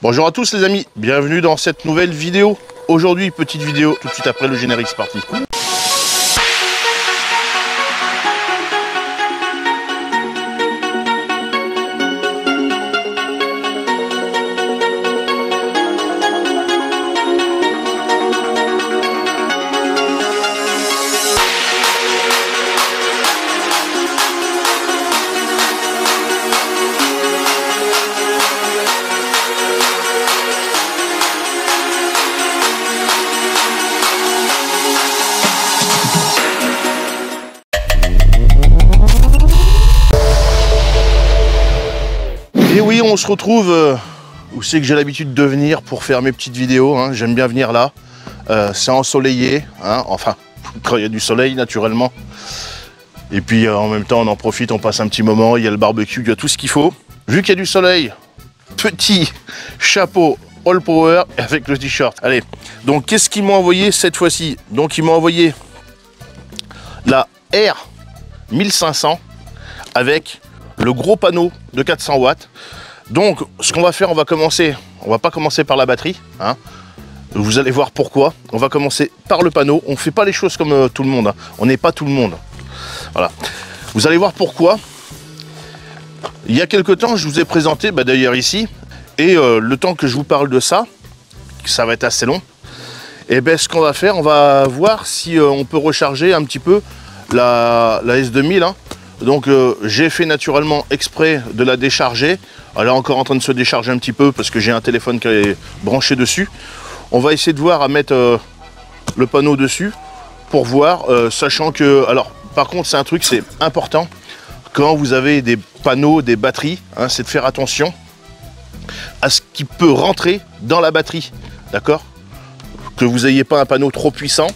Bonjour à tous les amis, bienvenue dans cette nouvelle vidéo. Aujourd'hui, petite vidéo tout de suite après le générique, c'est parti. Et oui, on se retrouve où c'est que j'ai l'habitude de venir pour faire mes petites vidéos, hein. J'aime bien venir là, c'est ensoleillé, hein. Enfin, quand il y a du soleil naturellement. Et puis en même temps on en profite, on passe un petit moment, il y a le barbecue, il y a tout ce qu'il faut. Vu qu'il y a du soleil, petit chapeau All Power avec le t-shirt. Allez, donc qu'est-ce qu'ils m'ont envoyé cette fois-ci? Donc ils m'ont envoyé la R1500 avec le gros panneau de 400 watts. Donc ce qu'on va faire, on va pas commencer par la batterie, hein. Vous allez voir pourquoi. On va commencer par le panneau. On fait pas les choses comme tout le monde, hein. On n'est pas tout le monde, voilà. Vous allez voir pourquoi. Il y a quelque temps, je vous ai présenté, d'ailleurs ici, et le temps que je vous parle de ça, ça va être assez long. Et ce qu'on va faire, on va voir si on peut recharger un petit peu la S2000, hein. Donc j'ai fait naturellement exprès de la décharger. Elle est encore en train de se décharger un petit peu parce que j'ai un téléphone qui est branché dessus. On va essayer de voir à mettre le panneau dessus pour voir, sachant que... Alors par contre c'est un truc, c'est important, quand vous avez des panneaux, des batteries, hein, c'est de faire attention à ce qui peut rentrer dans la batterie, d'accord? Que vous n'ayez pas un panneau trop puissant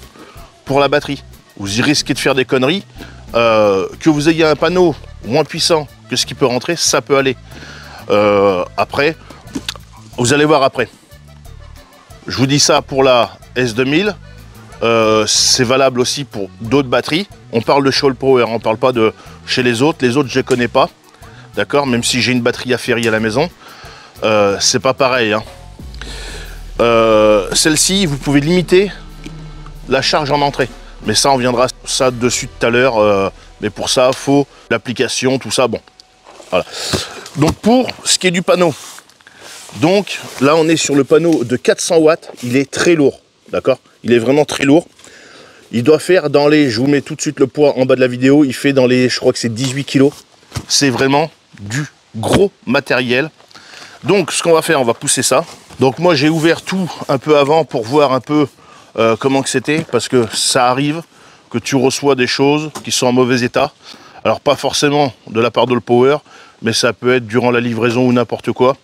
pour la batterie. Vous y risquez de faire des conneries. Que vous ayez un panneau moins puissant que ce qui peut rentrer, ça peut aller. Après, vous allez voir après. Je vous dis ça pour la S2000. C'est valable aussi pour d'autres batteries. On parle de chez All Power, on ne parle pas de chez les autres. Les autres, je ne les connais pas. D'accord? Même si j'ai une batterie à Ferry à la maison, c'est pas pareil, hein. Celle-ci, vous pouvez limiter la charge en entrée. Mais ça, on viendra ça dessus tout à l'heure. Mais pour ça, il faut l'application, tout ça. Bon, voilà. Donc pour ce qui est du panneau, donc là, on est sur le panneau de 400 watts. Il est très lourd, d'accord? Il est vraiment très lourd. Il doit faire dans les... Je vous mets tout de suite le poids en bas de la vidéo. Il fait dans les... Je crois que c'est 18 kg. C'est vraiment du gros matériel. Donc, ce qu'on va faire, on va pousser ça. Donc moi, j'ai ouvert tout un peu avant pour voir un peu... comment que c'était, parce que ça arrive que tu reçois des choses qui sont en mauvais état. Alors pas forcément de la part de All Power, mais ça peut être durant la livraison ou n'importe quoi.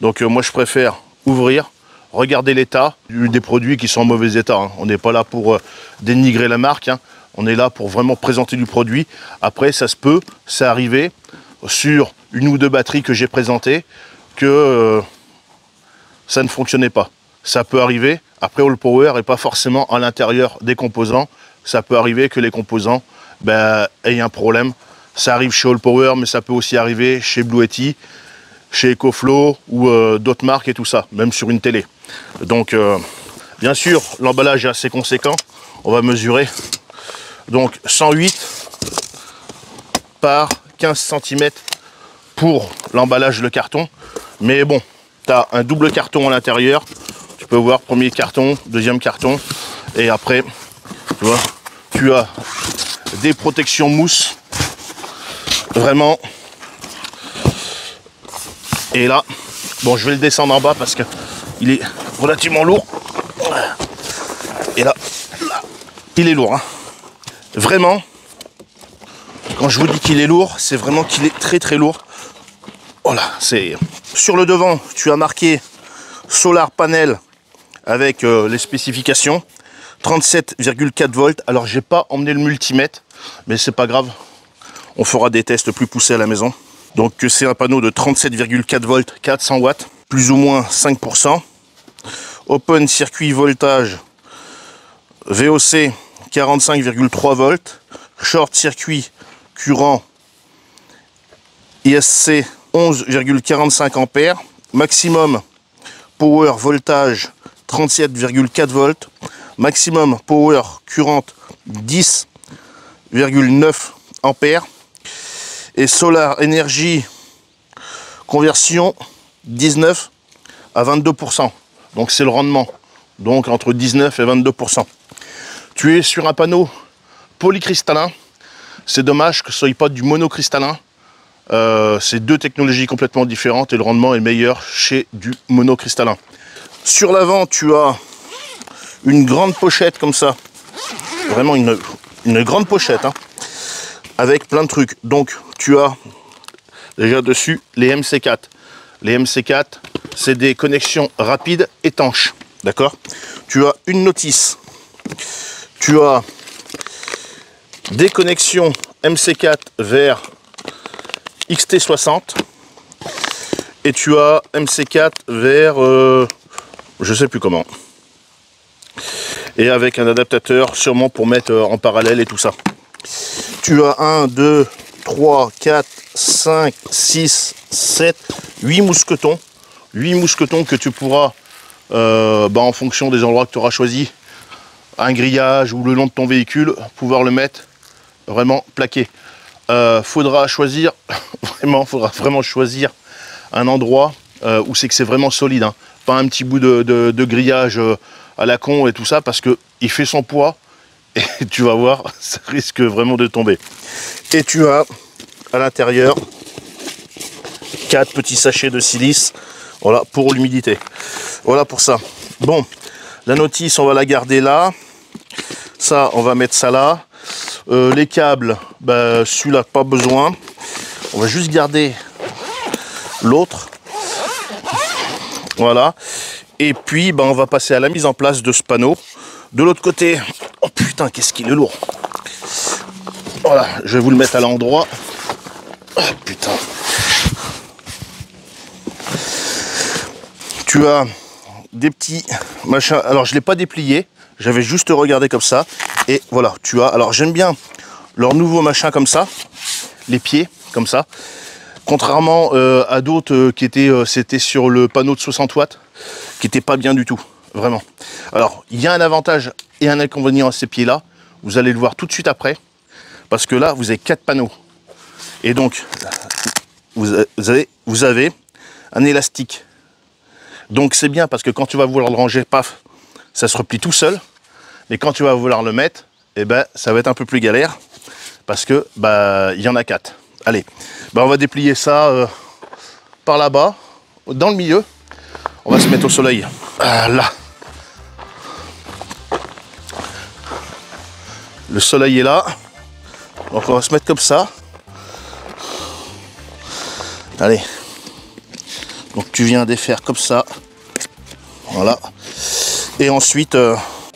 Donc moi je préfère ouvrir, regarder l'état des produits qui sont en mauvais état, hein. On n'est pas là pour dénigrer la marque, hein. On est là pour vraiment présenter du produit. Après ça se peut, c'est arrivé sur une ou deux batteries que j'ai présentées que ça ne fonctionnait pas. Ça peut arriver. Après, All Power n'est pas forcément à l'intérieur des composants. Ça peut arriver que les composants aient un problème. Ça arrive chez All Power, mais ça peut aussi arriver chez Blue Yeti, chez EcoFlow ou d'autres marques et tout ça, même sur une télé. Donc, bien sûr, l'emballage est assez conséquent. On va mesurer. Donc, 108 par 15 cm pour l'emballage, le carton. Mais bon, tu as un double carton à l'intérieur. Tu peux voir premier carton, deuxième carton, et après, tu vois, tu as des protections mousse, vraiment. Et là, bon, je vais le descendre en bas parce que il est relativement lourd. Et là, il est lourd, hein. Vraiment, quand je vous dis qu'il est lourd, c'est vraiment qu'il est très très lourd. Voilà, c'est sur le devant, tu as marqué Solar Panel avec les spécifications, 37,4 volts. Alors j'ai pas emmené le multimètre, mais c'est pas grave, on fera des tests plus poussés à la maison. Donc c'est un panneau de 37,4 volts, 400 watts, plus ou moins 5%. Open circuit voltage VOC 45,3 volts, short circuit courant ISC 11,45 ampères, maximum power voltage 37,4 volts, maximum power current 10,9 ampères et solar energy conversion 19 à 22%. Donc c'est le rendement, donc entre 19 et 22%. Tu es sur un panneau polycristallin. C'est dommage que ce soit pas du monocristallin. C'est deux technologies complètement différentes et le rendement est meilleur chez du monocristallin. Sur l'avant, tu as une grande pochette comme ça. Vraiment une grande pochette, hein, avec plein de trucs. Donc tu as déjà dessus les MC4. Les MC4, c'est des connexions rapides étanches. D'accord? Tu as une notice. Tu as des connexions MC4 vers XT60 et tu as MC4 vers je sais plus comment, et avec un adaptateur sûrement pour mettre en parallèle et tout ça. Tu as 1, 2, 3, 4, 5, 6, 7, 8 mousquetons. 8 mousquetons que tu pourras en fonction des endroits que tu auras choisi, un grillage ou le long de ton véhicule, pouvoir le mettre vraiment plaqué. Faudra vraiment choisir un endroit où c'est que c'est vraiment solide, hein. Pas un petit bout de grillage à la con et tout ça, parce que il fait son poids et tu vas voir, ça risque vraiment de tomber. Et tu as à l'intérieur 4 petits sachets de silice, voilà, pour l'humidité. Voilà pour ça. Bon, la notice on va la garder là, ça on va mettre ça là. Les câbles, celui-là pas besoin, on va juste garder l'autre, voilà. Et puis on va passer à la mise en place de ce panneau. De l'autre côté, oh putain, qu'est-ce qu'il est lourd. Voilà, je vais vous le mettre à l'endroit. Oh putain. Tu as des petits machins, alors je l'ai pas déplié, j'avais juste regardé comme ça, et voilà, tu as, alors j'aime bien leur nouveau machin comme ça, les pieds comme ça, contrairement à d'autres qui étaient, c'était sur le panneau de 60 watts, qui n'était pas bien du tout, vraiment. Alors, il y a un avantage et un inconvénient à ces pieds-là, vous allez le voir tout de suite après, parce que là, vous avez 4 panneaux, et donc, vous avez un élastique. Donc c'est bien parce que quand tu vas vouloir le ranger, paf, ça se replie tout seul. Mais quand tu vas vouloir le mettre, ça va être un peu plus galère parce que il y en a 4. Allez, on va déplier ça par là-bas, dans le milieu. On va se mettre au soleil. Là. Le soleil est là. Donc on va se mettre comme ça. Allez. Donc tu viens défaire comme ça, voilà. Et ensuite,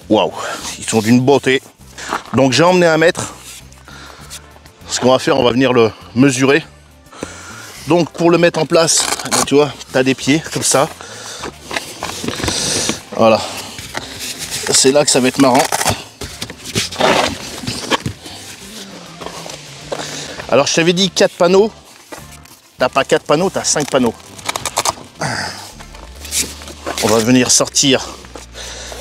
waouh, ils sont d'une beauté. Donc j'ai emmené 1 mètre. Ce qu'on va faire, on va venir le mesurer. Donc pour le mettre en place, tu vois, tu as des pieds comme ça. Voilà. C'est là que ça va être marrant. Alors je t'avais dit 4 panneaux. T'as pas 4 panneaux, t'as 5 panneaux. On va venir sortir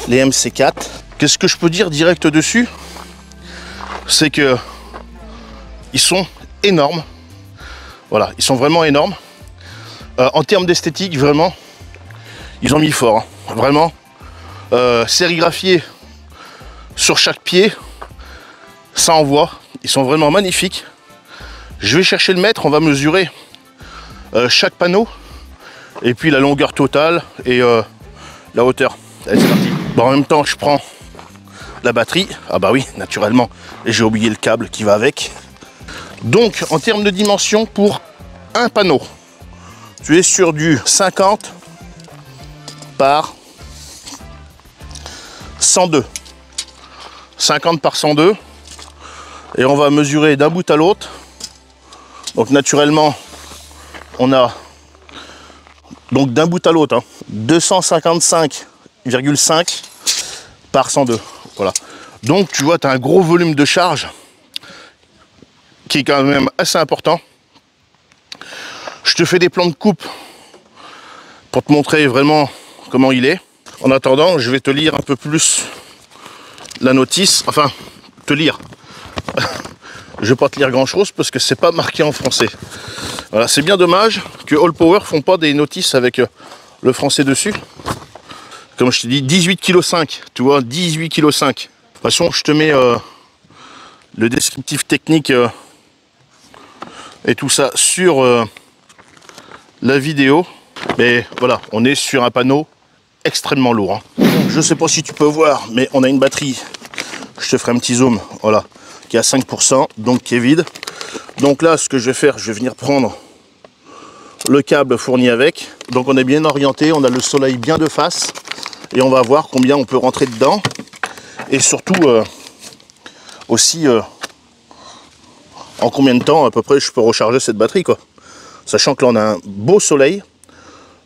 les MC4. Qu'est-ce que je peux dire direct dessus? C'est que ils sont énormes. Voilà, ils sont vraiment énormes. En termes d'esthétique, vraiment, ils ont mis fort, hein. Vraiment, sérigraphiés sur chaque pied, ça envoie. Ils sont vraiment magnifiques. Je vais chercher le mètre, on va mesurer chaque panneau. Et puis la longueur totale et la hauteur. Allez, c'est parti. Bon, en même temps, je prends la batterie. Ah bah oui, naturellement. Et j'ai oublié le câble qui va avec. Donc, en termes de dimension, pour un panneau, tu es sur du 50 par 102. 50 par 102. Et on va mesurer d'un bout à l'autre. Donc, naturellement, on a... Donc d'un bout à l'autre, hein, 255,5 par 102. Voilà. Donc tu vois, tu as un gros volume de charge qui est quand même assez important. Je te fais des plans de coupe pour te montrer vraiment comment il est. En attendant, je vais te lire un peu plus la notice, enfin, te lire. Je vais pas te lire grand chose parce que c'est pas marqué en français. Voilà, c'est bien dommage que Allpower font pas des notices avec le français dessus. Comme je te dis, 18,5 kg, tu vois, 18,5 kg. De toute façon, je te mets le descriptif technique et tout ça sur la vidéo. Mais voilà, on est sur un panneau extrêmement lourd. Hein. Je sais pas si tu peux voir, mais on a une batterie. Je te ferai un petit zoom, voilà, qui est à 5%, donc qui est vide. Donc là, ce que je vais faire, je vais venir prendre le câble fourni avec. Donc on est bien orienté, on a le soleil bien de face. Et on va voir combien on peut rentrer dedans. Et surtout, aussi, en combien de temps, à peu près, je peux recharger cette batterie, quoi. Sachant que là, on a un beau soleil.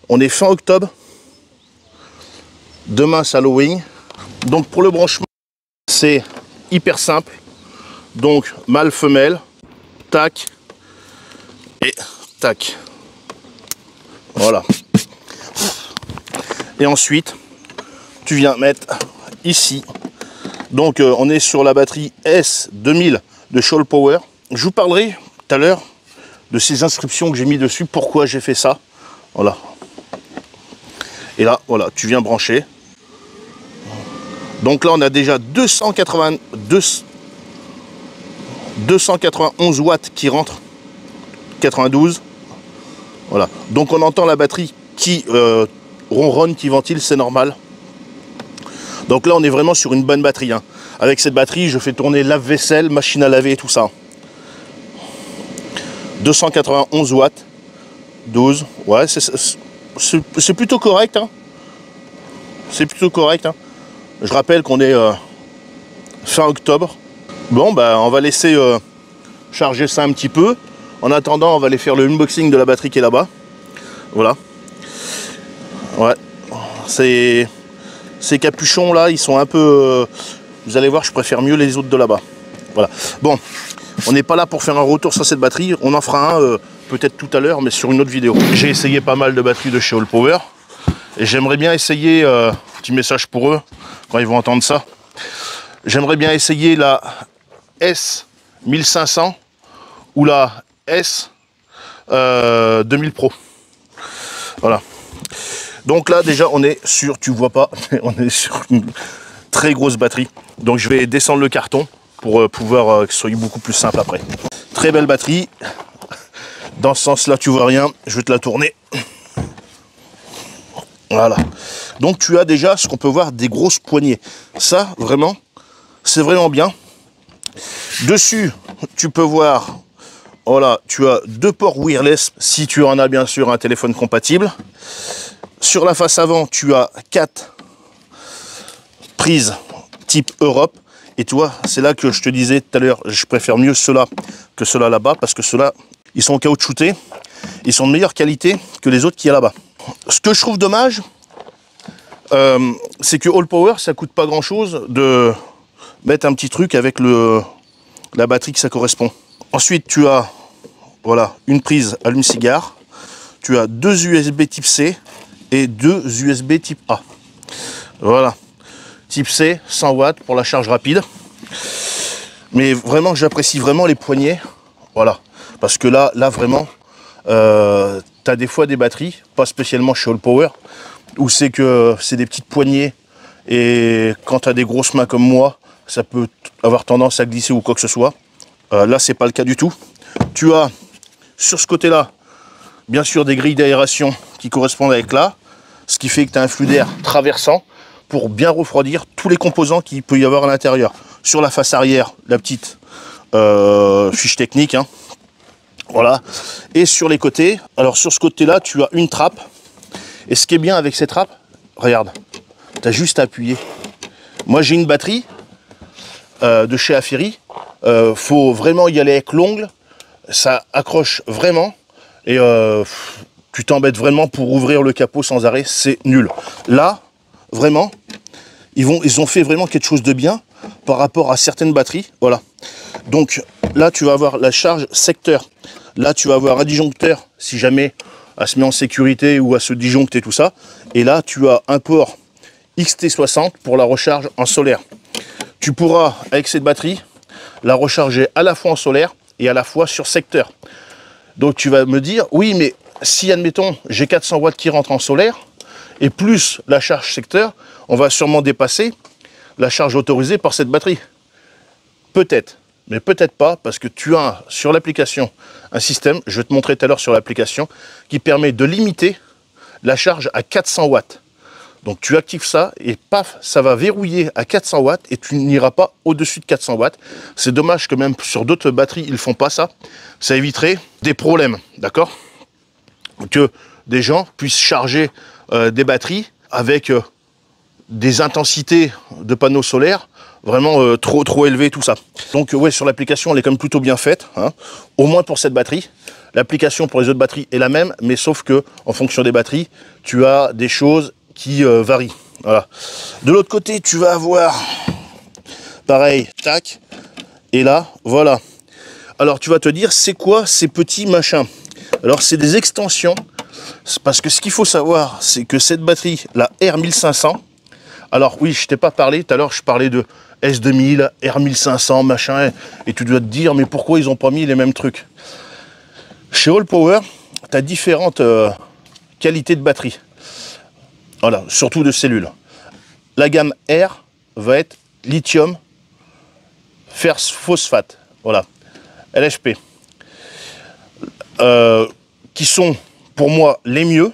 On est fin octobre. Demain, c'est Halloween. Donc pour le branchement, c'est hyper simple. Donc mâle, femelle, tac et tac. Voilà. Et ensuite, tu viens mettre ici. Donc on est sur la batterie S2000 de chez Allpower. Je vous parlerai tout à l'heure de ces inscriptions que j'ai mis dessus, pourquoi j'ai fait ça. Voilà. Et là, voilà, tu viens brancher. Donc là, on a déjà 291 watts qui rentrent. 92. Voilà. Donc on entend la batterie qui ronronne, qui ventile, c'est normal. Donc là, on est vraiment sur une bonne batterie. Hein. Avec cette batterie, je fais tourner lave-vaisselle, machine à laver et tout ça. 291 watts. 12. Ouais, c'est plutôt correct. Hein. C'est plutôt correct. Hein. Je rappelle qu'on est fin octobre. Bon, bah, on va laisser charger ça un petit peu. En attendant, on va aller faire le unboxing de la batterie qui est là-bas. Voilà. Ouais. Ces capuchons là, ils sont un peu... vous allez voir, je préfère mieux les autres de là-bas. Voilà. Bon, on n'est pas là pour faire un retour sur cette batterie. On en fera un peut-être tout à l'heure, mais sur une autre vidéo. J'ai essayé pas mal de batteries de chez Allpower. Et j'aimerais bien essayer, petit message pour eux, quand ils vont entendre ça. J'aimerais bien essayer la S1500 ou la S2000 Pro. Voilà. Donc là déjà on est sur, tu vois pas, on est sur une très grosse batterie. Donc je vais descendre le carton pour pouvoir que ce soit beaucoup plus simple après. Très belle batterie. Dans ce sens là tu vois rien, je vais te la tourner. Voilà. Donc tu as déjà ce qu'on peut voir des grosses poignées. Ça vraiment, c'est vraiment bien. Dessus tu peux voir, voilà, tu as 2 ports wireless si tu en as bien sûr un téléphone compatible. Sur la face avant, tu as 4 prises type Europe. Et tu vois, c'est là que je te disais tout à l'heure, je préfère mieux ceux-là que ceux-là là-bas, parce que ceux-là, ils sont caoutchoutés. Ils sont de meilleure qualité que les autres qu'il y a là-bas. Ce que je trouve dommage, c'est que Allpower, ça coûte pas grand-chose de mettre un petit truc avec la batterie que ça correspond. Ensuite, tu as, voilà, une prise allume-cigare. Tu as 2 USB type C et 2 USB type A. Voilà. Type C, 100 watts pour la charge rapide. Mais vraiment, j'apprécie vraiment les poignées. Voilà. Parce que là vraiment, tu as des fois des batteries, pas spécialement chez Allpower, où c'est que c'est des petites poignées. Et quand tu as des grosses mains comme moi, ça peut avoir tendance à glisser ou quoi que ce soit. Là, c'est pas le cas du tout. Tu as, sur ce côté-là, bien sûr des grilles d'aération qui correspondent avec là, ce qui fait que tu as un flux d'air traversant pour bien refroidir tous les composants qu'il peut y avoir à l'intérieur. Sur la face arrière, la petite fiche technique, hein. Voilà. Et sur les côtés, alors sur ce côté-là, tu as une trappe. Et ce qui est bien avec ces trappes, regarde, tu as juste à appuyer. Moi, j'ai une batterie de chez Aferi. Faut vraiment y aller avec l'ongle. Ça accroche vraiment. Et tu t'embêtes vraiment pour ouvrir le capot sans arrêt, c'est nul. Là, vraiment, ils ont fait vraiment quelque chose de bien par rapport à certaines batteries. Voilà. Donc là, tu vas avoir la charge secteur. Là, tu vas avoir un disjoncteur si jamais elle se met en sécurité ou à se disjoncter, tout ça. Et là, tu as un port XT60 pour la recharge en solaire. Tu pourras, avec cette batterie, la recharger à la fois en solaire et à la fois sur secteur. Donc tu vas me dire, oui, mais si, admettons, j'ai 400 watts qui rentrent en solaire, et plus la charge secteur, on va sûrement dépasser la charge autorisée par cette batterie. Peut-être, mais peut-être pas, parce que tu as sur l'application un système, je vais te montrer tout à l'heure sur l'application, qui permet de limiter la charge à 400 watts. Donc tu actives ça et paf, ça va verrouiller à 400 watts et tu n'iras pas au-dessus de 400 watts. C'est dommage que même sur d'autres batteries, ils ne font pas ça. Ça éviterait des problèmes, d'accord? Que des gens puissent charger des batteries avec des intensités de panneaux solaires vraiment trop élevées, tout ça. Donc ouais, sur l'application, elle est quand même plutôt bien faite, hein, au moins pour cette batterie. L'application pour les autres batteries est la même, mais sauf que en fonction des batteries, tu as des choses qui varient. Voilà. De l'autre côté, tu vas avoir pareil, tac, et là, voilà. Alors tu vas te dire, c'est quoi ces petits machins? Alors c'est des extensions, parce que ce qu'il faut savoir, c'est que cette batterie, la R1500, alors oui, je t'ai pas parlé, tout à l'heure je parlais de S2000, R1500, machin, et tu dois te dire, mais pourquoi ils n'ont pas mis les mêmes trucs? Chez Allpower, tu as différentes qualités de batterie. Voilà, surtout de cellules. La gamme R va être lithium, fer phosphate, voilà, LFP, qui sont pour moi les mieux.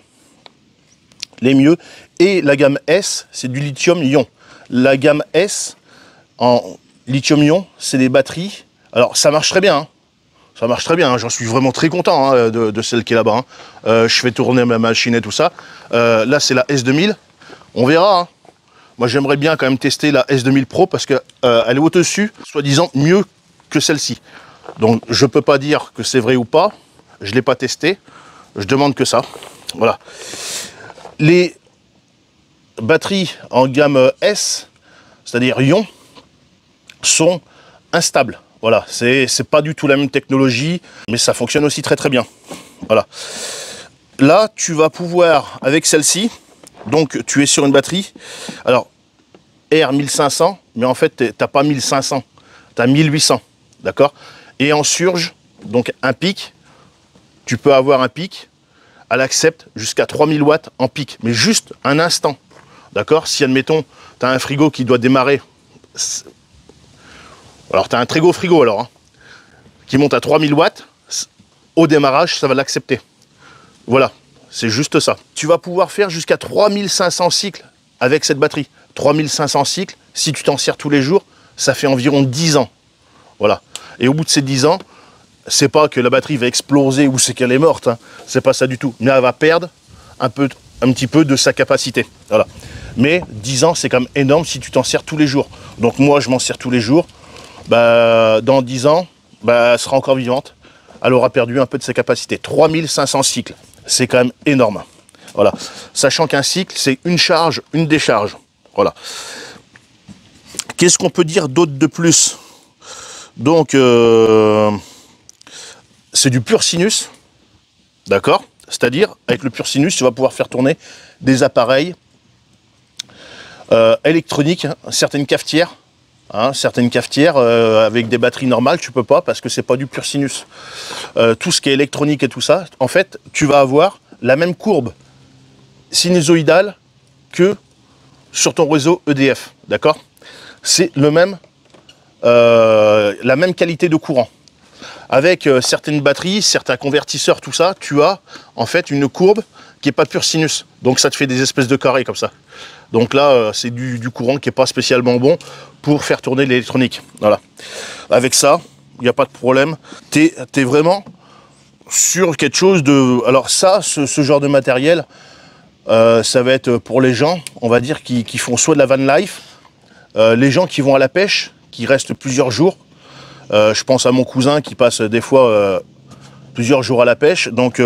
Et la gamme S, c'est du lithium-ion. La gamme S en lithium-ion, c'est des batteries. Alors ça marche très bien, hein. Ça marche très bien, hein. J'en suis vraiment très content, hein, de celle qui est là-bas, hein. Je fais tourner ma machine et tout ça. Là, c'est la S2000. On verra, hein. Moi, j'aimerais bien quand même tester la S2000 Pro parce qu'elle est au-dessus, soi-disant mieux que celle-ci. Donc, je ne peux pas dire que c'est vrai ou pas. Je ne l'ai pas testé. Je demande que ça. Voilà. Les batteries en gamme S, c'est-à-dire ion, sont instables. Voilà, c'est pas du tout la même technologie, mais ça fonctionne aussi très très bien. Voilà. Là, tu vas pouvoir, avec celle-ci, donc tu es sur une batterie, alors R1500, mais en fait, tu n'as pas 1500, tu as 1800, d'accord? Et en surge, donc un pic, tu peux avoir un pic, elle accepte jusqu'à 3000 watts en pic, mais juste un instant, d'accord? Si, admettons, tu as un frigo qui doit démarrer, alors tu as un très gros frigo alors, hein, qui monte à 3000 watts, au démarrage, ça va l'accepter. Voilà, c'est juste ça. Tu vas pouvoir faire jusqu'à 3500 cycles avec cette batterie. 3500 cycles, si tu t'en sers tous les jours, ça fait environ 10 ans. Voilà. Et au bout de ces 10 ans, c'est pas que la batterie va exploser ou c'est qu'elle est morte, hein. C'est pas ça du tout. Mais elle va perdre un petit peu de sa capacité. Voilà. Mais 10 ans, c'est quand même énorme si tu t'en sers tous les jours. Donc moi, je m'en sers tous les jours. Bah, dans 10 ans, bah, elle sera encore vivante. Elle aura perdu un peu de sa capacité. 3500 cycles, c'est quand même énorme. Voilà. Sachant qu'un cycle, c'est une charge, une décharge. Voilà. Qu'est-ce qu'on peut dire d'autre de plus? Donc, c'est du pur sinus. D'accord? C'est-à-dire, avec le pur sinus, tu vas pouvoir faire tourner des appareils électroniques, hein, certaines cafetières. Hein, certaines cafetières avec des batteries normales, tu peux pas parce que c'est pas du pur sinus. Tout ce qui est électronique et tout ça, en fait, tu vas avoir la même courbe sinusoïdale que sur ton réseau EDF, d'accord? C'est le même, la même qualité de courant. Avec certaines batteries, certains convertisseurs, tout ça, tu as en fait une courbe qui n'est pas pur sinus. Donc ça te fait des espèces de carrés comme ça. Donc là, c'est du courant qui n'est pas spécialement bon pour faire tourner l'électronique. Voilà. Avec ça, il n'y a pas de problème. Tu es vraiment sur quelque chose de... Alors ça, ce genre de matériel, ça va être pour les gens, on va dire, qui font soit de la van life, les gens qui vont à la pêche, qui restent plusieurs jours. Je pense à mon cousin qui passe des fois plusieurs jours à la pêche. Donc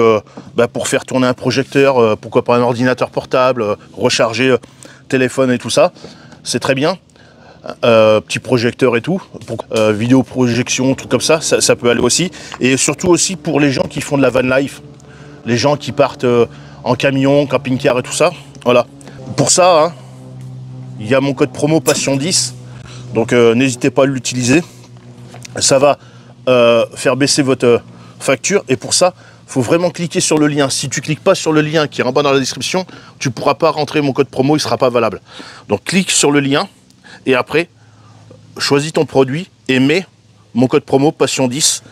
pour faire tourner un projecteur, pourquoi pas un ordinateur portable, recharger téléphone et tout ça, c'est très bien. Petit projecteur et tout, pour vidéo projection, truc comme ça, ça peut aller aussi. Et surtout aussi pour les gens qui font de la van life. les gens qui partent en camion, camping-car et tout ça. Voilà. Pour ça, hein, il y a mon code promo Passion 10. Donc n'hésitez pas à l'utiliser. Ça va faire baisser votre facture. Et pour ça, il faut vraiment cliquer sur le lien. Si tu ne cliques pas sur le lien qui est en bas dans la description, tu ne pourras pas rentrer mon code promo, il ne sera pas valable. Donc clique sur le lien et après, choisis ton produit et mets mon code promo Passion 10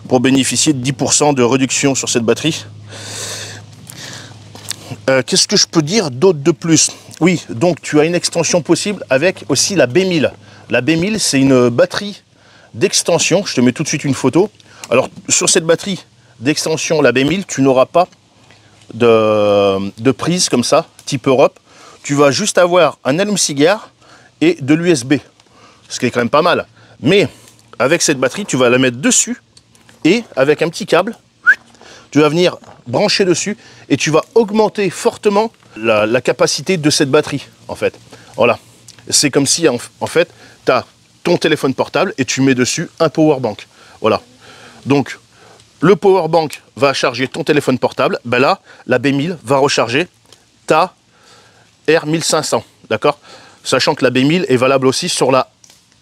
pour bénéficier de 10% de réduction sur cette batterie. Qu'est-ce que je peux dire d'autre de plus? Oui, donc tu as une extension possible avec aussi la B1000. La B1000, c'est une batterie d'extension. Je te mets tout de suite une photo. Alors, sur cette batterie d'extension, la B1000, tu n'auras pas de prise comme ça, type Europe. Tu vas juste avoir un allume-cigare et de l'USB, ce qui est quand même pas mal. Mais avec cette batterie, tu vas la mettre dessus et avec un petit câble, tu vas venir brancher dessus et tu vas augmenter fortement la capacité de cette batterie, en fait. Voilà. C'est comme si, en fait, tu as ton téléphone portable et tu mets dessus un power bank. Voilà. Donc, le power bank va charger ton téléphone portable. Ben là, la B1000 va recharger ta R1500. D'accord? Sachant que la B1000 est valable aussi sur la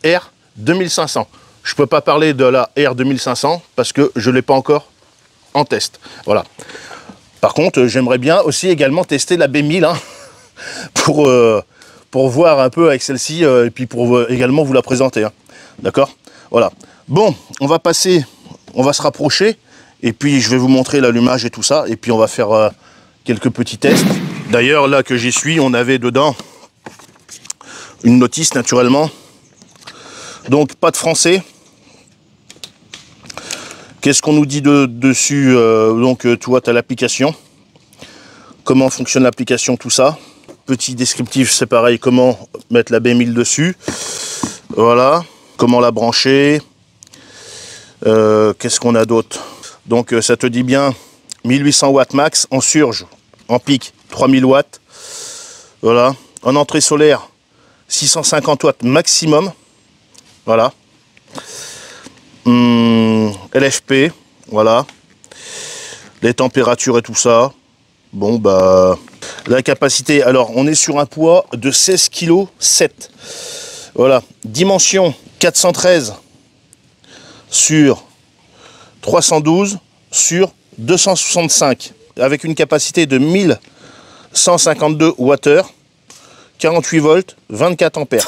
R2500. Je ne peux pas parler de la R2500 parce que je ne l'ai pas encore en test. Voilà. Par contre, j'aimerais bien aussi également tester la B1000 hein, pour voir un peu avec celle-ci et puis pour également vous la présenter. Hein. D'accord? Voilà. Bon, on va passer, on va se rapprocher et puis je vais vous montrer l'allumage et tout ça et puis on va faire quelques petits tests. D'ailleurs, là que j'y suis, on avait dedans une notice naturellement. Donc, pas de français. Qu'est-ce qu'on nous dit dessus? Donc, toi, tu as l'application. Comment fonctionne l'application, tout ça. Petit descriptif, c'est pareil. Comment mettre la B1000 dessus. Voilà. Comment la brancher. Qu'est-ce qu'on a d'autre? Donc, ça te dit bien 1800 watts max. En surge, en pic, 3000 watts. Voilà. En entrée solaire, 650 watts maximum. Voilà. LFP, voilà. Les températures et tout ça. Bon, bah, la capacité. Alors, on est sur un poids de 16,7 kg. Voilà. Dimension 413 sur 312 sur 265. Avec une capacité de 1152 Wh. 48 volts, 24 ampères.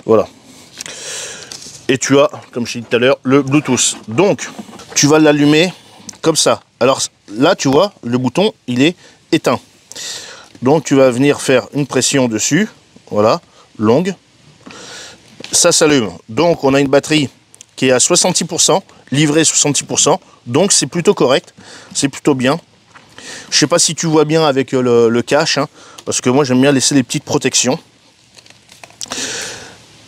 Voilà. Et tu as, comme je t'ai dit tout à l'heure, le Bluetooth. Donc, tu vas l'allumer comme ça. Alors là, tu vois, le bouton, il est éteint. Donc, tu vas venir faire une pression dessus. Voilà, longue. Ça s'allume. Donc, on a une batterie qui est à 66%, livrée 66%. Donc, c'est plutôt correct. C'est plutôt bien. Je ne sais pas si tu vois bien avec le cache, hein, parce que moi, j'aime bien laisser les petites protections.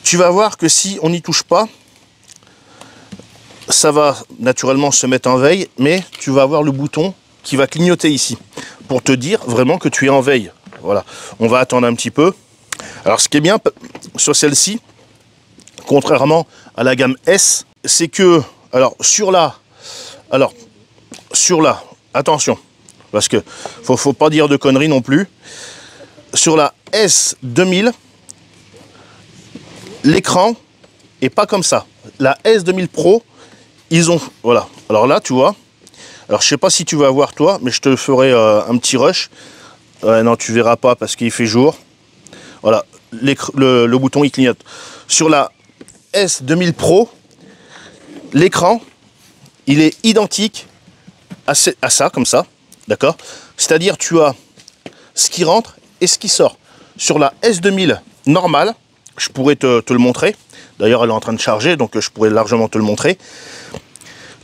Tu vas voir que si on n'y touche pas, ça va naturellement se mettre en veille, mais tu vas avoir le bouton qui va clignoter ici, pour te dire vraiment que tu es en veille. Voilà, on va attendre un petit peu. Alors ce qui est bien sur celle-ci, contrairement à la gamme S, c'est que, attention, parce que faut pas dire de conneries non plus, sur la S2000, l'écran est pas comme ça. La S2000 Pro, ils ont... Voilà. Alors là, tu vois. Alors, je sais pas si tu vas voir toi, mais je te ferai un petit rush. Non, tu verras pas parce qu'il fait jour. Voilà. Le bouton, il clignote. Sur la S2000 Pro, l'écran, il est identique à ça, comme ça. D'accord? C'est-à-dire, tu as ce qui rentre et ce qui sort. Sur la S2000 normale, je pourrais te le montrer. D'ailleurs, elle est en train de charger, donc je pourrais largement te le montrer.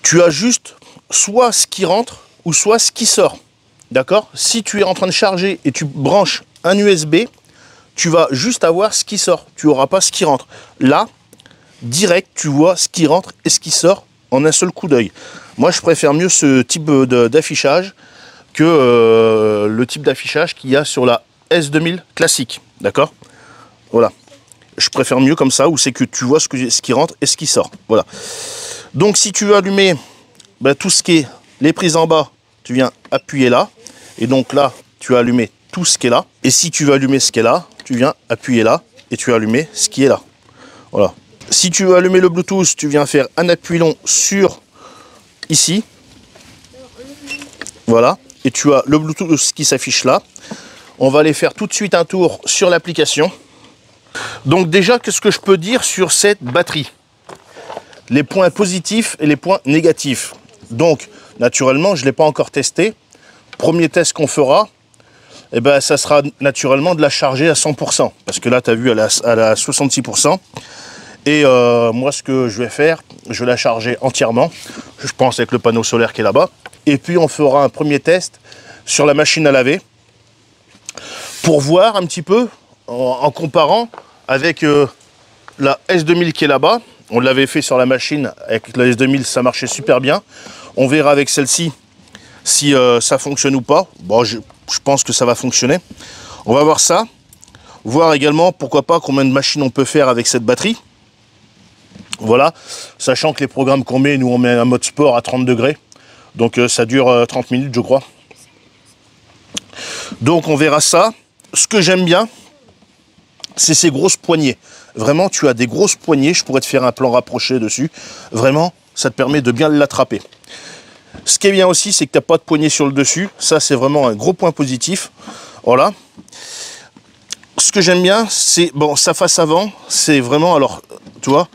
Tu as juste soit ce qui rentre ou soit ce qui sort. D'accord? Si tu es en train de charger et tu branches un USB, tu vas juste avoir ce qui sort. Tu n'auras pas ce qui rentre. Là, direct, tu vois ce qui rentre et ce qui sort en un seul coup d'œil. Moi, je préfère mieux ce type d'affichage que le type d'affichage qu'il y a sur la S2000 classique. D'accord? Voilà. Je préfère mieux comme ça, où c'est que tu vois ce qui rentre et ce qui sort. Voilà. Donc, si tu veux allumer tout ce qui est les prises en bas, tu viens appuyer là. Et donc là, tu as allumé tout ce qui est là. Et si tu veux allumer ce qui est là, tu viens appuyer là et tu as allumé ce qui est là. Voilà. Si tu veux allumer le Bluetooth, tu viens faire un appui long sur ici. Voilà. Et tu as le Bluetooth qui s'affiche là. On va aller faire tout de suite un tour sur l'application. Donc déjà, qu'est-ce que je peux dire sur cette batterie? Les points positifs et les points négatifs. Donc, naturellement, je ne l'ai pas encore testé. Premier test qu'on fera, eh ben, ça sera naturellement de la charger à 100%. Parce que là, tu as vu, elle est à 66%. Et moi, ce que je vais faire, je vais la charger entièrement. Je pense avec le panneau solaire qui est là-bas. Et puis, on fera un premier test sur la machine à laver. Pour voir un petit peu, en comparant avec la S2000 qui est là-bas. On l'avait fait sur la machine, avec la S2000, ça marchait super bien. On verra avec celle-ci si ça fonctionne ou pas. Bon, je pense que ça va fonctionner. On va voir ça. Voir également, pourquoi pas, combien de machines on peut faire avec cette batterie. Voilà, sachant que les programmes qu'on met, nous on met un mode sport à 30 degrés. Donc ça dure 30 minutes, je crois. Donc on verra ça. Ce que j'aime bien, c'est ces grosses poignées. Vraiment, tu as des grosses poignées. Je pourrais te faire un plan rapproché dessus. Vraiment, ça te permet de bien l'attraper. Ce qui est bien aussi, c'est que tu n'as pas de poignée sur le dessus. Ça, c'est vraiment un gros point positif. Voilà. Ce que j'aime bien, c'est, bon, sa face avant, c'est vraiment, alors, tu vois,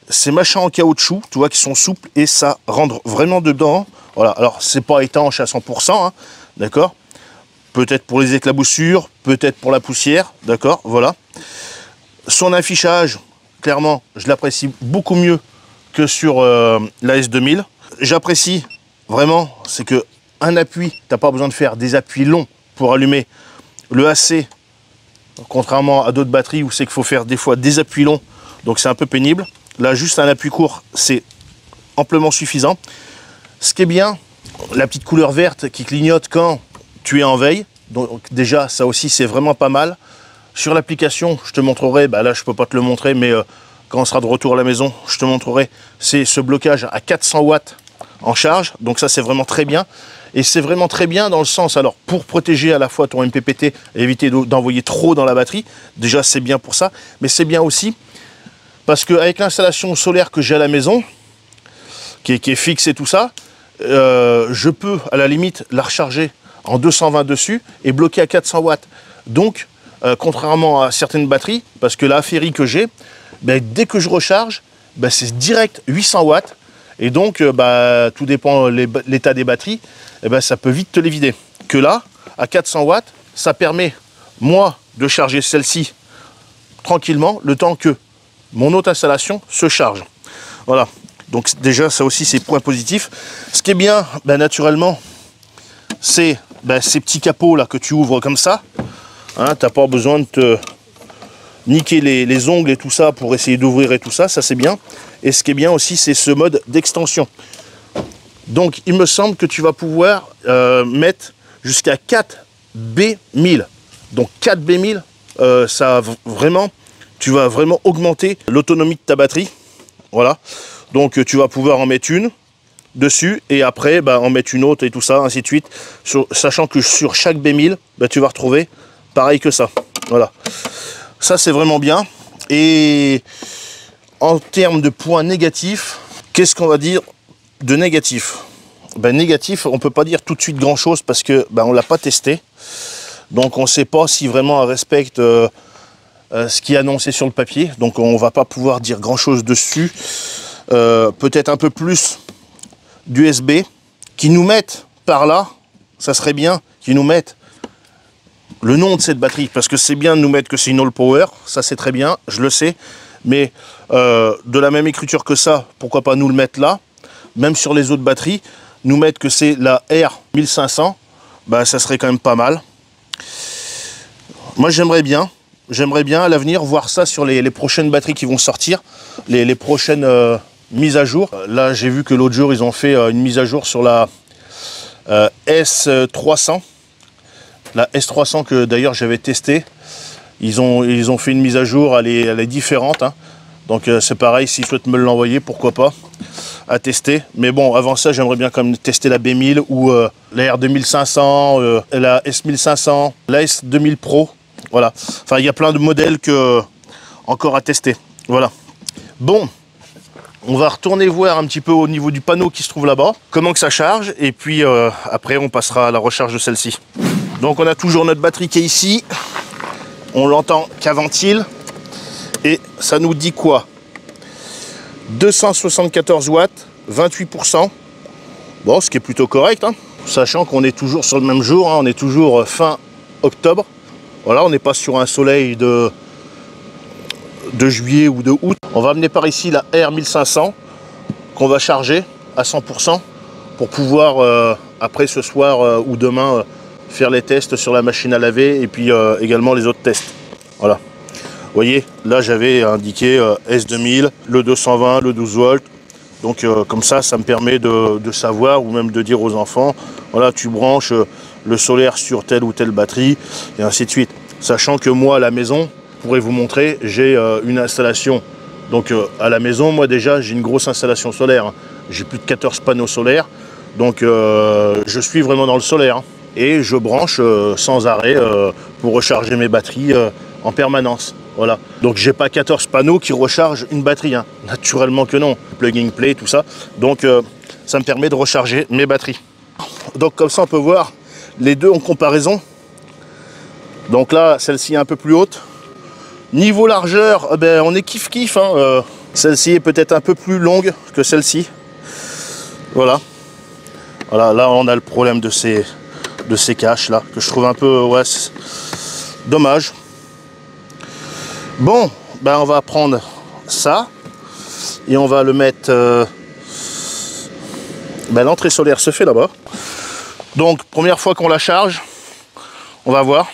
ces machins en caoutchouc, tu vois, qui sont souples et ça rentre vraiment dedans. Voilà. Alors, c'est pas étanche à 100%, hein, d'accord? Peut-être pour les éclaboussures, peut-être pour la poussière, d'accord? Voilà. Son affichage, clairement, je l'apprécie beaucoup mieux que sur la S2000. J'apprécie vraiment, c'est que un appui, tu n'as pas besoin de faire des appuis longs pour allumer le AC, contrairement à d'autres batteries où c'est qu'il faut faire des fois des appuis longs, donc c'est un peu pénible. Là, juste un appui court, c'est amplement suffisant. Ce qui est bien, la petite couleur verte qui clignote quand tu es en veille, donc déjà, ça aussi, c'est vraiment pas mal. Sur l'application, je te montrerai, bah là je peux pas te le montrer, mais quand on sera de retour à la maison, je te montrerai, c'est ce blocage à 400 watts en charge, donc ça c'est vraiment très bien. Et c'est vraiment très bien dans le sens, alors pour protéger à la fois ton MPPT et éviter d'envoyer trop dans la batterie, déjà c'est bien pour ça, mais c'est bien aussi parce qu'avec l'installation solaire que j'ai à la maison, qui est fixe et tout ça, je peux à la limite la recharger en 220 dessus et bloquer à 400 watts. Donc, contrairement à certaines batteries, parce que la Ferri que j'ai, ben, dès que je recharge, ben, c'est direct 800 watts. Et donc, tout dépend l'état des batteries, et ben, ça peut vite te les vider. Que là, à 400 watts, ça permet, moi, de charger celle-ci tranquillement, le temps que mon autre installation se charge. Voilà. Donc déjà, ça aussi, c'est point positif. Ce qui est bien, ben, naturellement, c'est ces petits capots là que tu ouvres comme ça. Hein, tu n'as pas besoin de te niquer les ongles et tout ça pour essayer d'ouvrir et tout ça, ça c'est bien. Et ce qui est bien aussi, c'est ce mode d'extension. Donc il me semble que tu vas pouvoir mettre jusqu'à 4B1000. Donc 4B1000, ça vraiment, tu vas vraiment augmenter l'autonomie de ta batterie. Voilà. Donc tu vas pouvoir en mettre une dessus et après en mettre une autre et tout ça, ainsi de suite. Sachant que sur chaque B1000, tu vas retrouver pareil que ça. Voilà. Ça c'est vraiment bien. Et en termes de points négatifs, qu'est-ce qu'on va dire de négatif? Négatif, on ne peut pas dire tout de suite grand chose parce que on ne l'a pas testé. Donc on ne sait pas si vraiment elle respecte ce qui est annoncé sur le papier. Donc on ne va pas pouvoir dire grand chose dessus. Peut-être un peu plus d'USB qui nous mettent par là, ça serait bien qu'ils nous mettent le nom de cette batterie, parce que c'est bien de nous mettre que c'est une All Power, ça c'est très bien, je le sais, mais de la même écriture que ça, pourquoi pas nous le mettre là, même sur les autres batteries, nous mettre que c'est la R1500, ça serait quand même pas mal. Moi j'aimerais bien à l'avenir voir ça sur les prochaines batteries qui vont sortir, les prochaines mises à jour. Là j'ai vu que l'autre jour ils ont fait une mise à jour sur la S300. La S300 que d'ailleurs j'avais testé, ils ont fait une mise à jour, elle est différente. Hein. Donc c'est pareil, s'ils souhaitent me l'envoyer, pourquoi pas, à tester. Mais bon, avant ça, j'aimerais bien quand même tester la B1000 ou la R2500, la S1500, la S2000 Pro. Voilà. Enfin, il y a plein de modèles encore à tester. Voilà. Bon, on va retourner voir un petit peu au niveau du panneau qui se trouve là-bas, comment que ça charge, et puis après on passera à la recharge de celle-ci. Donc on a toujours notre batterie qui est ici, on l'entend qu'avant-il, et ça nous dit quoi? 274 watts, 28%, bon, ce qui est plutôt correct, hein, sachant qu'on est toujours sur le même jour, hein, on est toujours fin octobre, voilà, on n'est pas sur un soleil de juillet ou de août. On va amener par ici la R1500 qu'on va charger à 100% pour pouvoir après ce soir ou demain faire les tests sur la machine à laver et puis également les autres tests. Voilà. Vous voyez, là j'avais indiqué S2000, le 220, le 12 volts. Donc comme ça me permet de savoir ou même de dire aux enfants, voilà, tu branches le solaire sur telle ou telle batterie et ainsi de suite. Sachant que moi à la maison, je pourrais vous montrer, j'ai une installation. Donc à la maison, moi déjà, j'ai une grosse installation solaire. Hein. J'ai plus de 14 panneaux solaires. Donc je suis vraiment dans le solaire. Hein. Et je branche sans arrêt pour recharger mes batteries en permanence. Voilà. Donc j'ai pas 14 panneaux qui rechargent une batterie. Hein. Naturellement que non. Plug and play, tout ça. Donc ça me permet de recharger mes batteries. Donc comme ça, on peut voir les deux en comparaison. Donc là, celle-ci est un peu plus haute. Niveau largeur, ben, on est kiff-kiff. Hein. Celle-ci est peut-être un peu plus longue que celle-ci. Voilà. Voilà, là on a le problème de ces caches là, que je trouve un peu ouais, dommage. Bon, ben on va prendre ça et on va le mettre. Ben, l'entrée solaire se fait là-bas. Donc première fois qu'on la charge, on va voir.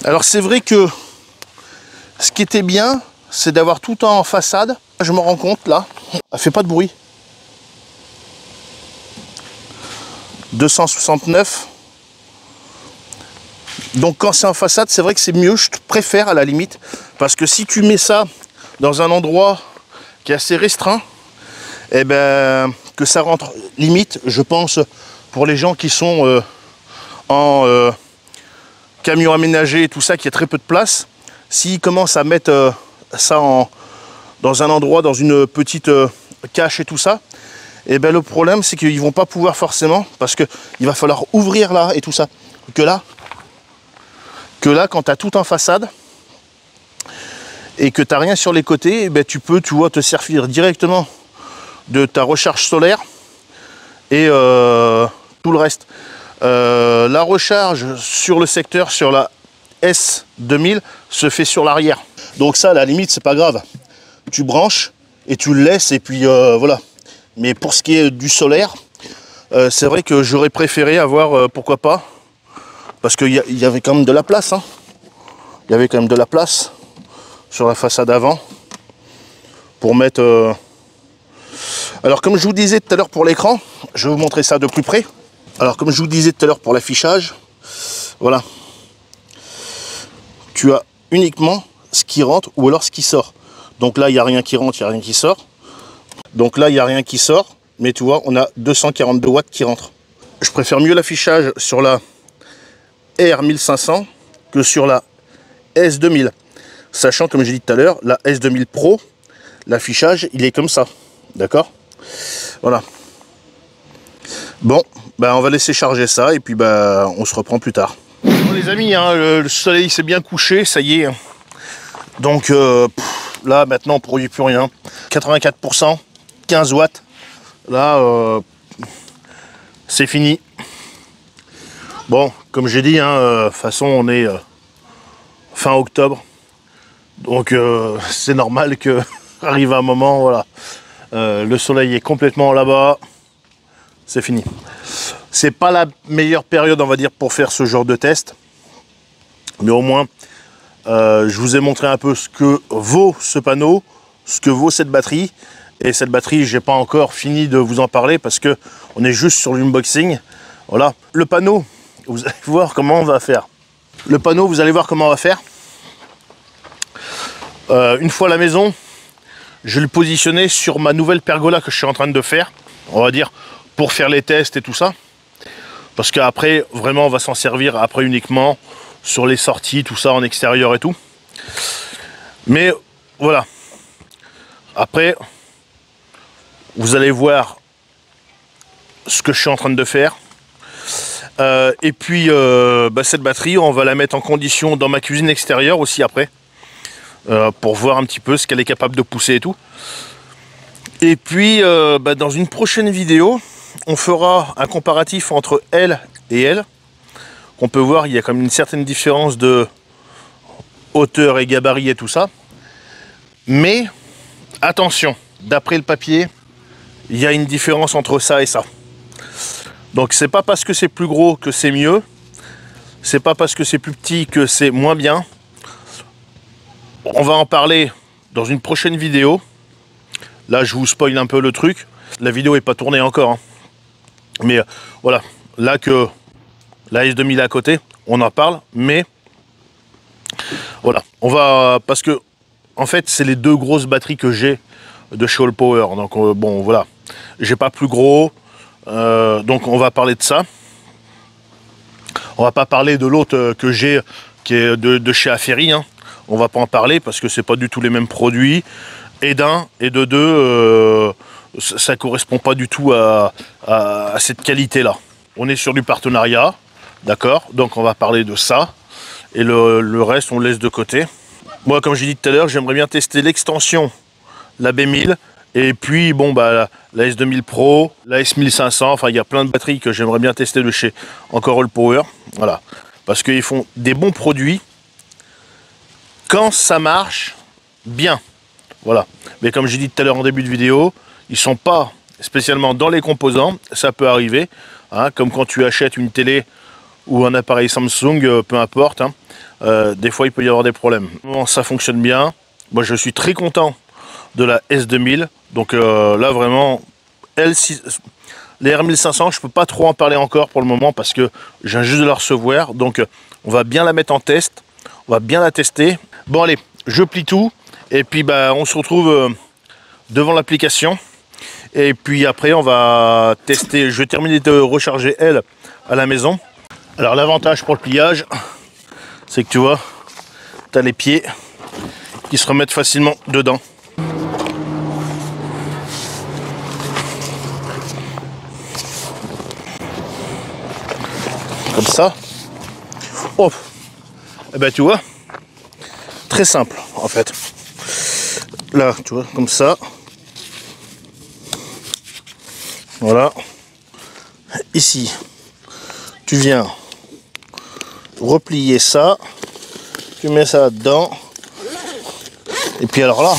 Alors c'est vrai que ce qui était bien, c'est d'avoir tout en façade. Je me rends compte là, elle fait pas de bruit. 269. Donc quand c'est en façade, c'est vrai que c'est mieux, je préfère à la limite. Parce que si tu mets ça dans un endroit qui est assez restreint, eh ben, que ça rentre limite, je pense, pour les gens qui sont en camion aménagé et tout ça, qui a très peu de place. S'ils commencent à mettre ça dans un endroit, dans une petite cache et tout ça, et ben le problème c'est qu'ils vont pas pouvoir forcément, parce que il va falloir ouvrir là et tout ça. Que là quand tu as tout en façade et que tu n'as rien sur les côtés, et ben tu peux, tu vois, te servir directement de ta recharge solaire et tout le reste. La recharge sur le secteur, sur la S2000 se fait sur l'arrière. Donc ça, à la limite, c'est pas grave. Tu branches et tu le laisses et puis voilà. Mais pour ce qui est du solaire, c'est vrai que j'aurais préféré avoir, pourquoi pas, parce qu'il y avait quand même de la place. Hein. Il y avait quand même de la place sur la façade avant pour mettre... Alors comme je vous disais tout à l'heure pour l'écran, je vais vous montrer ça de plus près. Alors comme je vous disais tout à l'heure pour l'affichage, voilà. Tu as uniquement ce qui rentre ou alors ce qui sort. Donc là, il n'y a rien qui rentre, il n'y a rien qui sort. Donc là, il n'y a rien qui sort. Mais tu vois, on a 242 watts qui rentrent. Je préfère mieux l'affichage sur la R1500 que sur la S2000. Sachant, comme j'ai dit tout à l'heure, la S2000 Pro, l'affichage, il est comme ça. D'accord? Voilà. Bon, ben on va laisser charger ça et puis ben, on se reprend plus tard. Bon les amis, hein, le soleil s'est bien couché, ça y est. Donc là maintenant on ne produit plus rien. 84%, 15 watts. Là c'est fini. Bon, comme j'ai dit, hein, de toute façon on est fin octobre. Donc c'est normal que arrive un moment, voilà. Le soleil est complètement là-bas. C'est fini. C'est pas la meilleure période, on va dire, pour faire ce genre de test. Mais au moins, je vous ai montré un peu ce que vaut ce panneau, ce que vaut cette batterie. Et cette batterie, j'ai pas encore fini de vous en parler parce que on est juste sur l'unboxing. Voilà. Le panneau, vous allez voir comment on va faire. Le panneau, vous allez voir comment on va faire. Une fois à la maison, je vais le positionner sur ma nouvelle pergola que je suis en train de faire, on va dire, pour faire les tests et tout ça. Parce qu'après, vraiment, on va s'en servir après uniquement sur les sorties, tout ça, en extérieur et tout. Mais voilà. Après, vous allez voir ce que je suis en train de faire. Et puis, cette batterie, on va la mettre en condition dans ma cuisine extérieure aussi après. Pour voir un petit peu ce qu'elle est capable de pousser et tout. Et puis, dans une prochaine vidéo, on fera un comparatif entre elle et elle. On peut voir, il y a quand même une certaine différence de hauteur et gabarit et tout ça. Mais, attention, d'après le papier, il y a une différence entre ça et ça. Donc, c'est pas parce que c'est plus gros que c'est mieux. C'est pas parce que c'est plus petit que c'est moins bien. On va en parler dans une prochaine vidéo. Là, je vous spoil un peu le truc. La vidéo n'est pas tournée encore. Hein. Mais voilà, là que la S2000 est à côté, on en parle. Mais voilà, on va... Parce que, en fait, c'est les deux grosses batteries que j'ai de chez Allpower. Donc, bon, voilà. J'ai pas plus gros. Donc, on va parler de ça. On va pas parler de l'autre que j'ai, qui est de chez Aferi. Hein. On va pas en parler parce que c'est pas du tout les mêmes produits. Et d'un, et de deux, ça correspond pas du tout à cette qualité-là. On est sur du partenariat, d'accord? Donc on va parler de ça. Et le reste, on le laisse de côté. Moi, comme j'ai dit tout à l'heure, j'aimerais bien tester l'extension, la B1000. Et puis, bon, la S2000 Pro, la S1500. Enfin, il y a plein de batteries que j'aimerais bien tester de chez encore Allpower. Voilà. Parce qu'ils font des bons produits quand ça marche bien. Voilà, mais comme j'ai dit tout à l'heure en début de vidéo, ils sont pas spécialement dans les composants, ça peut arriver, hein, comme quand tu achètes une télé ou un appareil Samsung, peu importe, hein, des fois il peut y avoir des problèmes. Bon, ça fonctionne bien, moi je suis très content de la S2000, donc là vraiment, les R1500, je peux pas trop en parler encore pour le moment parce que je viens juste de la recevoir, donc on va bien la mettre en test, on va bien la tester. Bon allez, je plie tout. Et puis on se retrouve devant l'application. Et puis après on va tester. Je vais terminer de recharger elle à la maison. Alors l'avantage pour le pliage, c'est que tu vois, tu as les pieds qui se remettent facilement dedans. Comme ça. Oh, et ben tu vois, très simple en fait. Là, tu vois, comme ça. Voilà. Ici, tu viens replier ça. Tu mets ça dedans. Et puis alors là,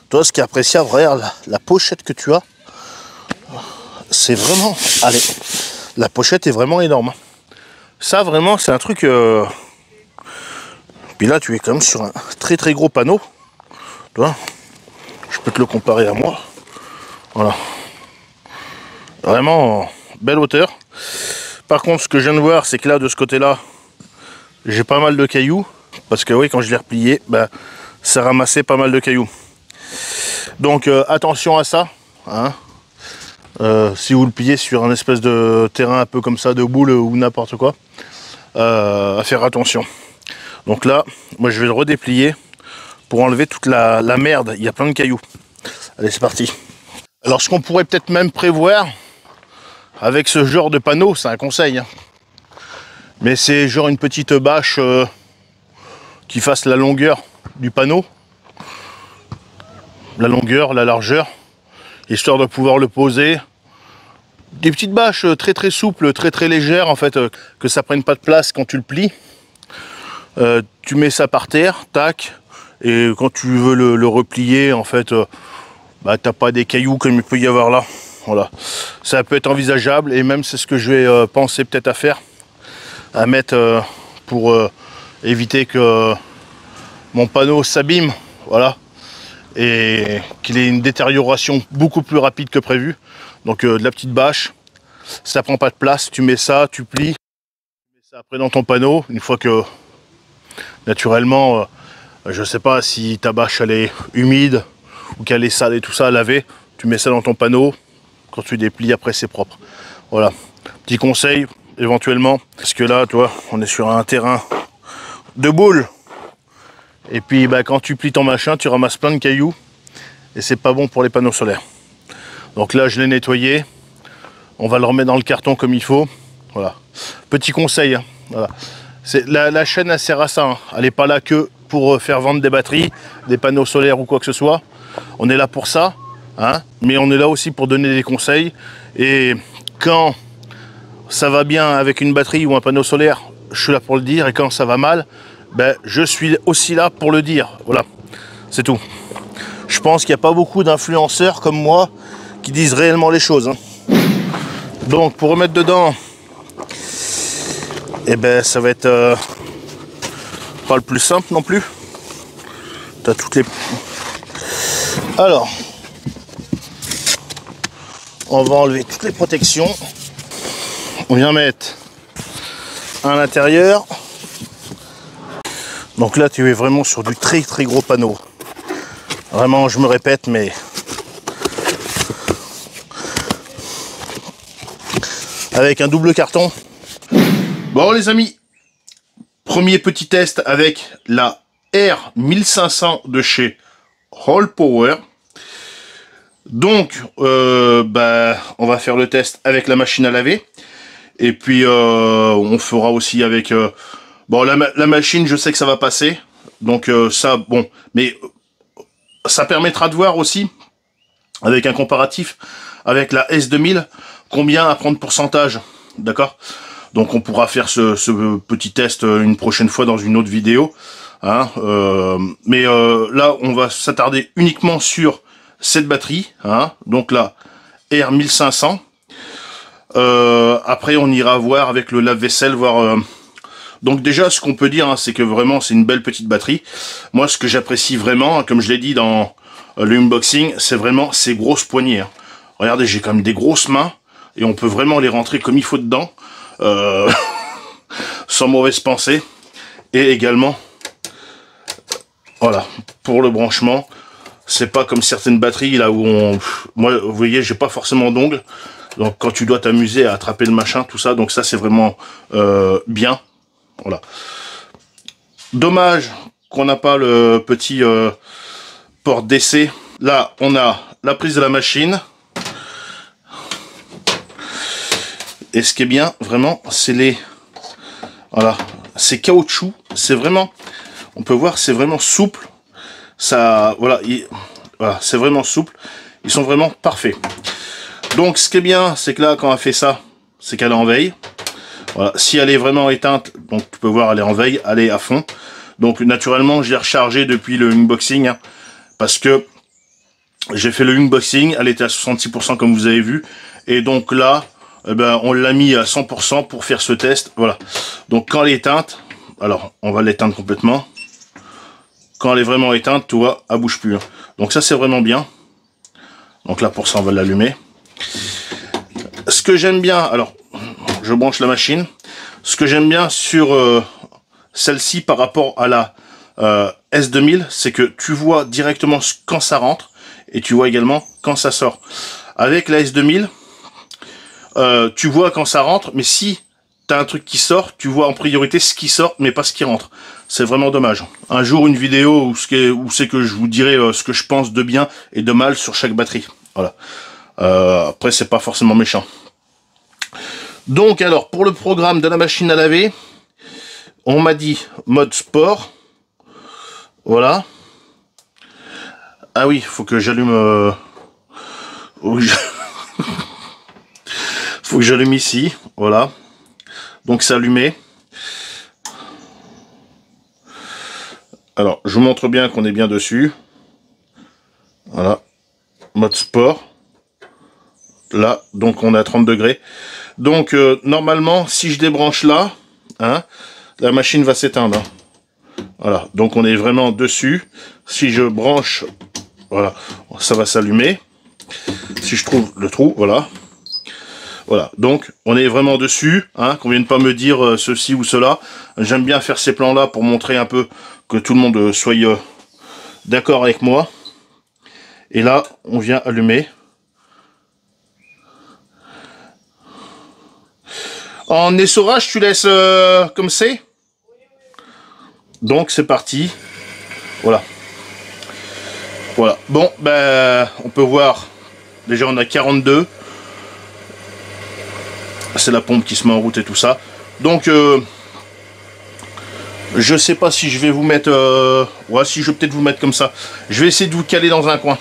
toi, ce qui est appréciable, regarde la pochette que tu as. C'est vraiment... Allez, la pochette est vraiment énorme. Ça, vraiment, c'est un truc... Puis là, tu es quand même sur un très très gros panneau. Tu vois, je peux te le comparer à moi. Voilà. Vraiment, belle hauteur. Par contre, ce que je viens de voir, c'est que là, de ce côté-là, j'ai pas mal de cailloux. Parce que oui, quand je l'ai replié, ça ramassait pas mal de cailloux. Donc, attention à ça. Hein. Si vous le pliez sur un espèce de terrain un peu comme ça, de boule ou n'importe quoi, à faire attention. Donc là, moi, je vais le redéplier pour enlever toute la merde. Il y a plein de cailloux. Allez, c'est parti. Alors, ce qu'on pourrait peut-être même prévoir avec ce genre de panneau, c'est un conseil. Hein. Mais c'est genre une petite bâche qui fasse la longueur du panneau. La longueur, la largeur. Histoire de pouvoir le poser. Des petites bâches très très souples, très très légères en fait, que ça prenne pas de place quand tu le plies. Tu mets ça par terre, tac. Et quand tu veux le replier, en fait, t'as pas des cailloux comme il peut y avoir là. Voilà. Ça peut être envisageable et même c'est ce que je vais penser peut-être à faire. À mettre pour éviter que mon panneau s'abîme. Voilà. Et qu'il ait une détérioration beaucoup plus rapide que prévu. Donc de la petite bâche. Ça prend pas de place. Tu mets ça, tu plies. Tu mets ça après dans ton panneau. Une fois que naturellement... je sais pas si ta bâche elle est humide ou qu'elle est sale et tout ça à laver, tu mets ça dans ton panneau, quand tu déplies après c'est propre. Voilà, petit conseil éventuellement, parce que là, tu vois, on est sur un terrain de boule. Et puis bah, quand tu plies ton machin, tu ramasses plein de cailloux et c'est pas bon pour les panneaux solaires. Donc là, je l'ai nettoyé. On va le remettre dans le carton comme il faut. Voilà. Petit conseil. Hein. Voilà. La chaîne, elle sert à ça. Hein. Elle n'est pas là que pour faire vendre des batteries, des panneaux solaires ou quoi que ce soit. On est là pour ça. Hein. Mais on est là aussi pour donner des conseils. Et quand ça va bien avec une batterie ou un panneau solaire, je suis là pour le dire. Et quand ça va mal, ben, je suis aussi là pour le dire. Voilà. C'est tout. Je pense qu'il n'y a pas beaucoup d'influenceurs comme moi qui disent réellement les choses. Hein. Donc pour remettre dedans, eh ben ça va être pas le plus simple non plus. T'as toutes les. Alors, on va enlever toutes les protections. On vient mettre à l'intérieur. Donc là, tu es vraiment sur du très très gros panneau. Vraiment, je me répète, mais avec un double carton. Bon les amis, premier petit test avec la R1500 de chez Allpower. Donc, bah, on va faire le test avec la machine à laver. Et puis, on fera aussi avec... bon, la machine, je sais que ça va passer. Donc, ça, bon. Mais ça permettra de voir aussi, avec un comparatif, avec la S2000, combien à prendre pourcentage. D'accord ? Donc, on pourra faire ce petit test une prochaine fois dans une autre vidéo. Hein, mais là, on va s'attarder uniquement sur cette batterie, hein, donc la R1500. Après, on ira voir avec le lave-vaisselle, voir. Donc déjà, ce qu'on peut dire, hein, c'est que vraiment, c'est une belle petite batterie. Moi, ce que j'apprécie vraiment, comme je l'ai dit dans le unboxing, c'est vraiment ces grosses poignées. Hein. Regardez, j'ai quand même des grosses mains et on peut vraiment les rentrer comme il faut dedans, sans mauvaise pensée. Et également, voilà, pour le branchement. C'est pas comme certaines batteries là où moi, vous voyez, j'ai pas forcément d'ongles. Donc quand tu dois t'amuser à attraper le machin, tout ça, donc ça c'est vraiment bien. Voilà. Dommage qu'on n'a pas le petit port DC. Là, on a la prise de la machine. Et ce qui est bien, vraiment, c'est les... Voilà, c'est caoutchouc. C'est vraiment... On peut voir, c'est vraiment souple. Ça, voilà, voilà, c'est vraiment souple. Ils sont vraiment parfaits. Donc, ce qui est bien, c'est que là, quand elle fait ça, c'est qu'elle est en veille. Voilà. Si elle est vraiment éteinte, donc tu peux voir, elle est en veille, elle est à fond. Donc, naturellement, j'ai rechargé depuis le unboxing, hein, parce que j'ai fait le unboxing, elle était à 66% comme vous avez vu. Et donc là, eh ben, on l'a mis à 100% pour faire ce test. Voilà. Donc, quand elle est éteinte, alors, on va l'éteindre complètement. Quand elle est vraiment éteinte, tu vois, elle bouge plus. Hein. Donc ça, c'est vraiment bien. Donc là, pour ça, on va l'allumer. Ce que j'aime bien, alors, je branche la machine. Ce que j'aime bien sur celle-ci par rapport à la S2000, c'est que tu vois directement quand ça rentre et tu vois également quand ça sort. Avec la S2000, tu vois quand ça rentre, mais si tu as un truc qui sort, tu vois en priorité ce qui sort, mais pas ce qui rentre. C'est vraiment dommage. Un jour, une vidéo où c'est que je vous dirai ce que je pense de bien et de mal sur chaque batterie. Voilà. Après, c'est pas forcément méchant. Donc, alors, pour le programme de la machine à laver, on m'a dit mode sport. Voilà. Ah oui, faut que j'allume... faut que j'allume ici. Voilà. Donc, c'est allumé. Alors, je vous montre bien qu'on est bien dessus. Voilà. Mode sport. Là, donc on est à 30 degrés. Donc, normalement, si je débranche là, hein, la machine va s'éteindre. Hein. Voilà. Donc, on est vraiment dessus. Si je branche, voilà, ça va s'allumer. Si je trouve le trou, voilà. Voilà. Donc, on est vraiment dessus. Hein, qu'on vienne pas me dire ceci ou cela. J'aime bien faire ces plans-là pour montrer un peu que tout le monde soit d'accord avec moi. Et là, on vient allumer. En essorage, tu laisses comme c'est. Donc c'est parti. Voilà. Voilà. Bon, ben, on peut voir. Déjà, on a 42. C'est la pompe qui se met en route et tout ça. Donc, je sais pas si je vais vous mettre... ouais, si je vais peut-être vous mettre comme ça. Je vais essayer de vous caler dans un coin.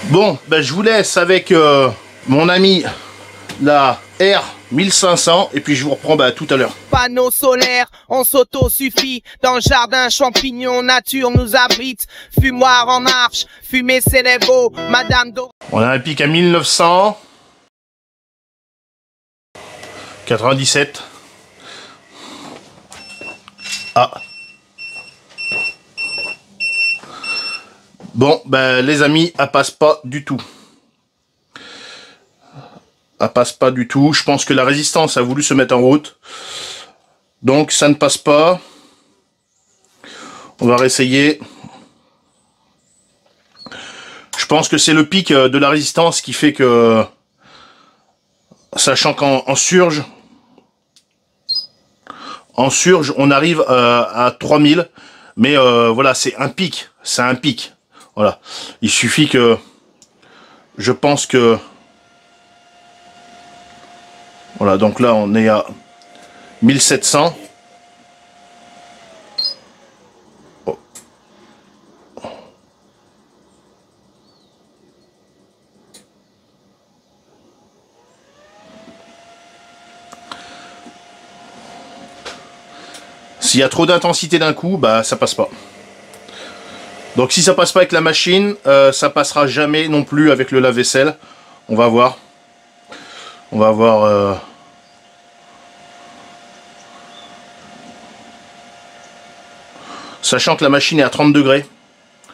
Bon, ben, je vous laisse avec mon ami, la R1500. Et puis, je vous reprends tout à l'heure. Panneaux solaires, on s'auto-suffit. Dans le jardin, champignons, nature nous abrite. Fumoir en marche, fumer c'est les beaux. Madame Do... On a un pic à 1997. Ah. Bon, ben les amis, elle passe pas du tout. Elle passe pas du tout. Je pense que la résistance a voulu se mettre en route. Donc ça ne passe pas. On va réessayer. Je pense que c'est le pic de la résistance qui fait que, sachant qu'en surge, on arrive à 3000. Mais voilà, c'est un pic. C'est un pic. Voilà. Il suffit que, je pense que, voilà, donc là on est à 1700. Oh. S'il y a trop d'intensité d'un coup, bah ça passe pas. Donc si ça passe pas avec la machine, ça passera jamais non plus avec le lave-vaisselle. On va voir. On va voir. Sachant que la machine est à 30 degrés.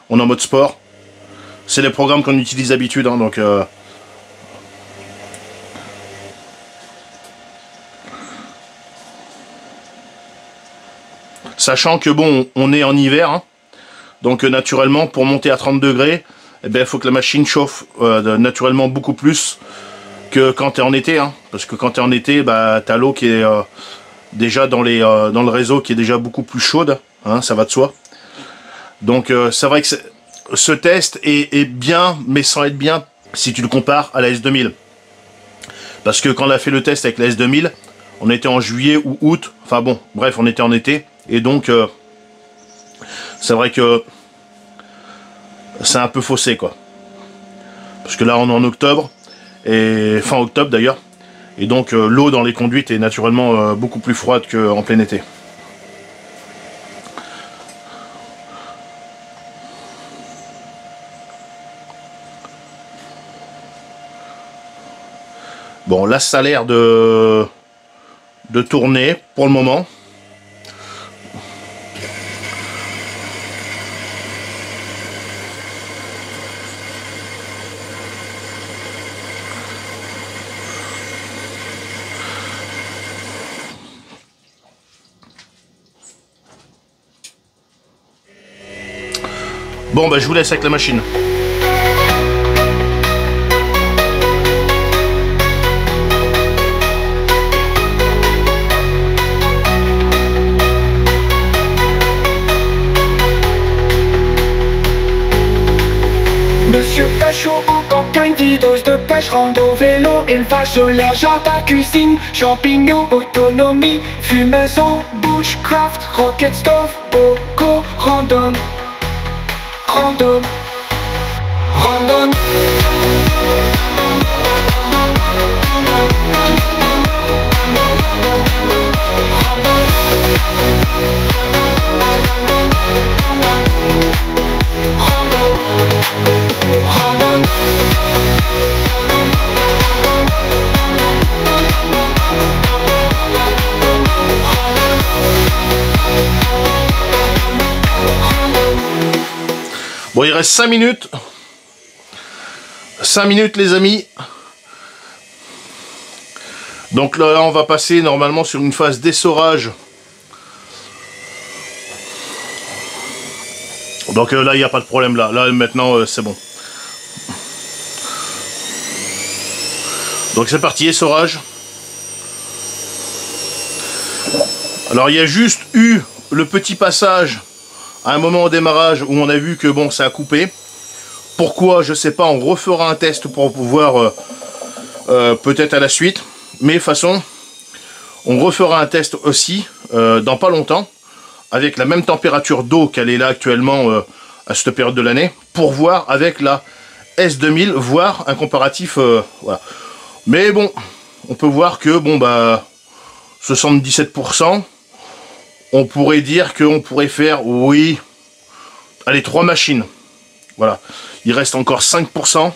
On est en mode sport. C'est les programmes qu'on utilise d'habitude, hein, donc... Sachant que bon, on est en hiver, hein, donc naturellement, pour monter à 30 degrés, eh ben, il faut que la machine chauffe naturellement beaucoup plus que quand tu es en été. Hein, parce que quand tu es en été, bah, tu as l'eau qui est déjà dans le réseau qui est déjà beaucoup plus chaude, hein, ça va de soi. Donc c'est vrai que ce test est bien, mais sans être bien si tu le compares à la S2000. Parce que quand on a fait le test avec la S2000, on était en juillet ou août, enfin bon, bref, on était en été, et donc c'est vrai que c'est un peu faussé, quoi. Parce que là on est en octobre, et fin octobre d'ailleurs, et donc l'eau dans les conduites est naturellement beaucoup plus froide qu'en plein été. Bon, là ça a l'air de tourner pour le moment. Bon, bah je vous laisse avec la machine. Monsieur Pêche au coquin, vidose de pêche, rando, vélo, élevage solaire, jardin, cuisine, champignons, autonomie, fumaison, bushcraft, rocket stove, boco, random, random, random. Bon, il reste 5 minutes. 5 minutes, les amis. Donc là, on va passer normalement sur une phase d'essorage. Donc là, il n'y a pas de problème là. Là, maintenant, c'est bon. Donc c'est parti, essorage. Alors il y a juste eu le petit passage à un moment au démarrage où on a vu que bon, ça a coupé. Pourquoi, je sais pas, on refera un test pour pouvoir peut-être à la suite. Mais de toute façon, on refera un test aussi dans pas longtemps, avec la même température d'eau qu'elle est là actuellement à cette période de l'année, pour voir avec la S2000, voir un comparatif, voilà. Mais bon, on peut voir que bon bah 77%, on pourrait dire qu'on pourrait faire, oui, allez, 3 machines. Voilà, il reste encore 5%.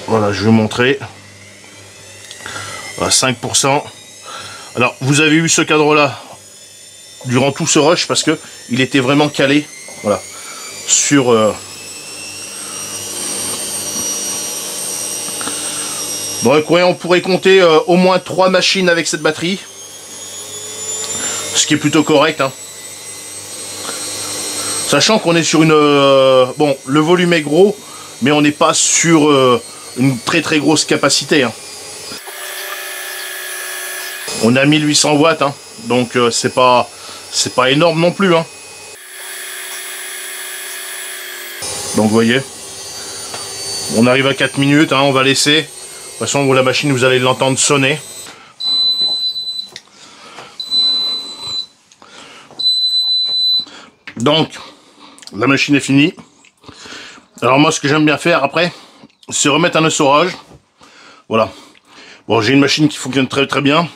Voilà, je vais vous montrer. Voilà, 5%. Alors, vous avez eu ce cadre-là durant tout ce rush parce que il était vraiment calé, voilà, sur donc ouais, on pourrait compter au moins 3 machines avec cette batterie, ce qui est plutôt correct, hein. Sachant qu'on est sur une bon, le volume est gros, mais on n'est pas sur une très grosse capacité, hein. On a 1800 watts, hein, donc c'est pas énorme non plus, hein. Donc vous voyez, on arrive à 4 minutes, hein, on va laisser. De toute façon, la machine, vous allez l'entendre sonner. Donc, la machine est finie. Alors moi, ce que j'aime bien faire après, c'est remettre un essorage. Voilà. Bon, j'ai une machine qui fonctionne très bien.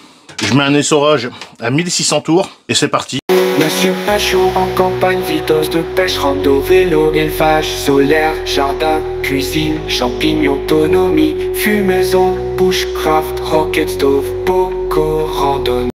Je mets un essorage à 1600 tours et c'est parti. Monsieur Pachot en campagne, vidéos de pêche, rando, vélo, élevage, solaire, jardin, cuisine, champignons, autonomie, fumaison, bushcraft, rocket stove, boco, randonnée.